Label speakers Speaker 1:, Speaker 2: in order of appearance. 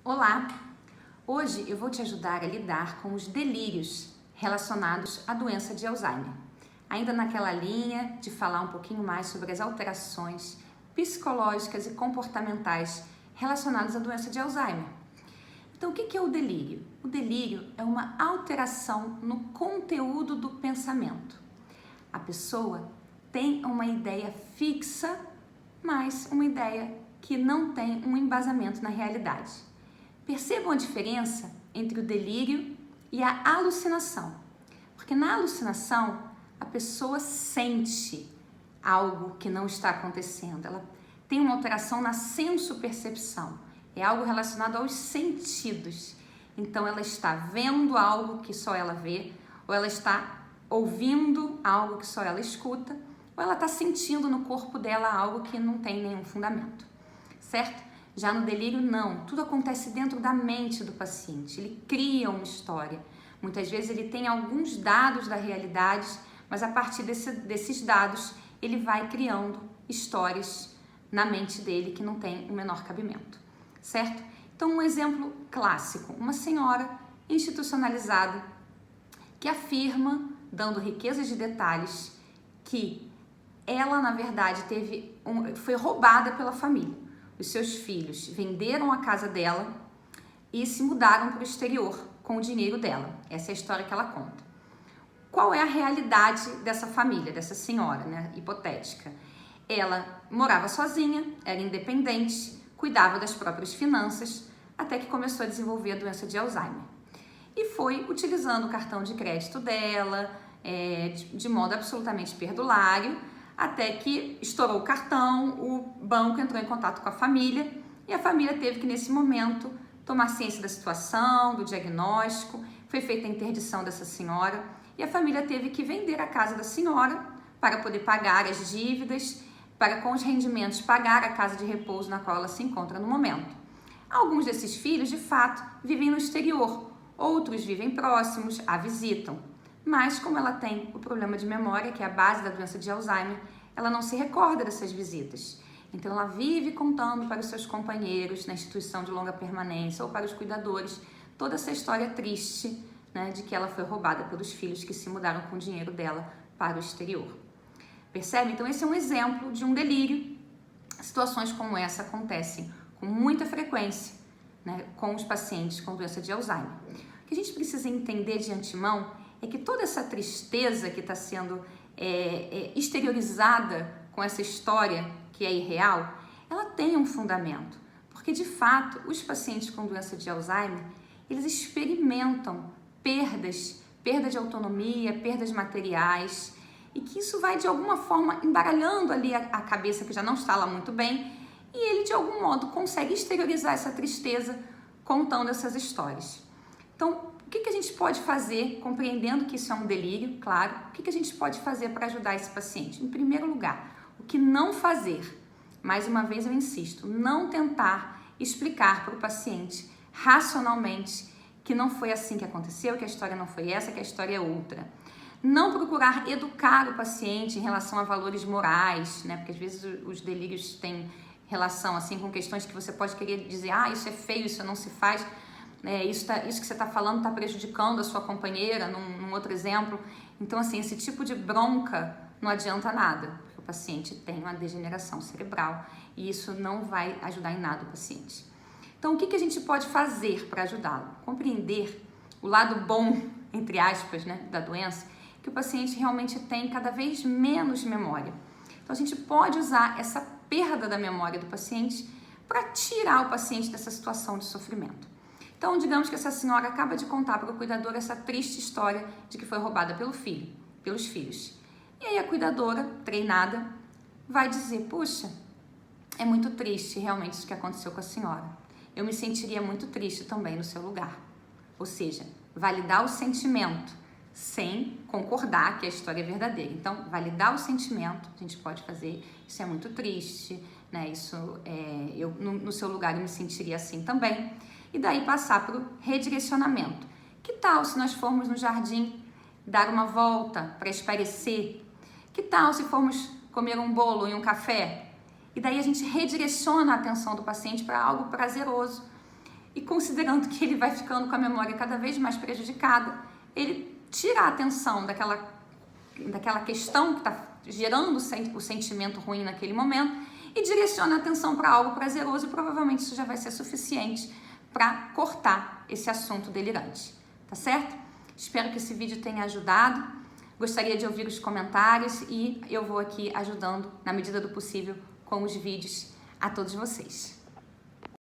Speaker 1: Olá! Hoje eu vou te ajudar a lidar com os delírios relacionados à doença de Alzheimer. Ainda naquela linha de falar um pouquinho mais sobre as alterações psicológicas e comportamentais relacionadas à doença de Alzheimer. Então, o que é o delírio? O delírio é uma alteração no conteúdo do pensamento. A pessoa tem uma ideia fixa, mas uma ideia que não tem um embasamento na realidade. Percebam a diferença entre o delírio e a alucinação. Porque na alucinação, a pessoa sente algo que não está acontecendo. Ela tem uma alteração na sensopercepção. É algo relacionado aos sentidos. Então, ela está vendo algo que só ela vê, ou ela está ouvindo algo que só ela escuta, ou ela está sentindo no corpo dela algo que não tem nenhum fundamento. Certo? Já no delírio, não. Tudo acontece dentro da mente do paciente. Ele cria uma história. Muitas vezes ele tem alguns dados da realidade, mas a partir desses dados, ele vai criando histórias na mente dele que não tem o menor cabimento. Certo? Então, um exemplo clássico. Uma senhora institucionalizada que afirma, dando riquezas de detalhes, que ela, na verdade, foi roubada pela família. Os seus filhos venderam a casa dela e se mudaram para o exterior com o dinheiro dela. Essa é a história que ela conta. Qual é a realidade dessa família, dessa senhora, né, hipotética? Ela morava sozinha, era independente, cuidava das próprias finanças, até que começou a desenvolver a doença de Alzheimer. E foi utilizando o cartão de crédito dela, de modo absolutamente perdulário, até que estourou o cartão, o banco entrou em contato com a família e a família teve que, nesse momento, tomar ciência da situação, do diagnóstico, foi feita a interdição dessa senhora e a família teve que vender a casa da senhora para poder pagar as dívidas, para com os rendimentos pagar a casa de repouso na qual ela se encontra no momento. Alguns desses filhos, de fato, vivem no exterior, outros vivem próximos, a visitam. Mas, como ela tem o problema de memória, que é a base da doença de Alzheimer, ela não se recorda dessas visitas. Então, ela vive contando para os seus companheiros na instituição de longa permanência ou para os cuidadores toda essa história triste, né, de que ela foi roubada pelos filhos que se mudaram com o dinheiro dela para o exterior. Percebe? Então, esse é um exemplo de um delírio. Situações como essa acontecem com muita frequência, né, com os pacientes com doença de Alzheimer. O que a gente precisa entender de antemão é que toda essa tristeza que está sendo exteriorizada com essa história que é irreal, ela tem um fundamento. Porque, de fato, os pacientes com doença de Alzheimer, eles experimentam perda de autonomia, perdas materiais, e que isso vai, de alguma forma, embaralhando ali a cabeça que já não está lá muito bem, e ele, de algum modo, consegue exteriorizar essa tristeza contando essas histórias. Então, o que a gente pode fazer, compreendendo que isso é um delírio, claro, o que a gente pode fazer para ajudar esse paciente? Em primeiro lugar, o que não fazer? Mais uma vez eu insisto, não tentar explicar para o paciente racionalmente que não foi assim que aconteceu, que a história não foi essa, que a história é outra. Não procurar educar o paciente em relação a valores morais, né? Porque às vezes os delírios têm relação assim com questões que você pode querer dizer, isso é feio, isso não se faz. Isso que você está falando está prejudicando a sua companheira, num outro exemplo. Então, assim, esse tipo de bronca não adianta nada, porque o paciente tem uma degeneração cerebral e isso não vai ajudar em nada o paciente. Então, o que a gente pode fazer para ajudá-lo? Compreender o lado bom, entre aspas, né, da doença, que o paciente realmente tem cada vez menos memória. Então, a gente pode usar essa perda da memória do paciente para tirar o paciente dessa situação de sofrimento. Então, digamos que essa senhora acaba de contar para o cuidador essa triste história de que foi roubada pelos filhos. E aí a cuidadora, treinada, vai dizer, puxa, é muito triste realmente isso que aconteceu com a senhora. Eu me sentiria muito triste também no seu lugar. Ou seja, validar o sentimento sem concordar que a história é verdadeira. Então, validar o sentimento, a gente pode fazer, isso é muito triste, né? Eu no seu lugar eu me sentiria assim também. E daí passar para o redirecionamento. Que tal se nós formos no jardim dar uma volta para espairecer? Que tal se formos comer um bolo e um café? E daí a gente redireciona a atenção do paciente para algo prazeroso. e considerando que ele vai ficando com a memória cada vez mais prejudicada, ele tira a atenção daquela questão que está gerando o sentimento ruim naquele momento e direciona a atenção para algo prazeroso e provavelmente isso já vai ser suficiente para cortar esse assunto delirante, tá certo? Espero que esse vídeo tenha ajudado. Gostaria de ouvir os comentários e eu vou aqui ajudando na medida do possível com os vídeos a todos vocês.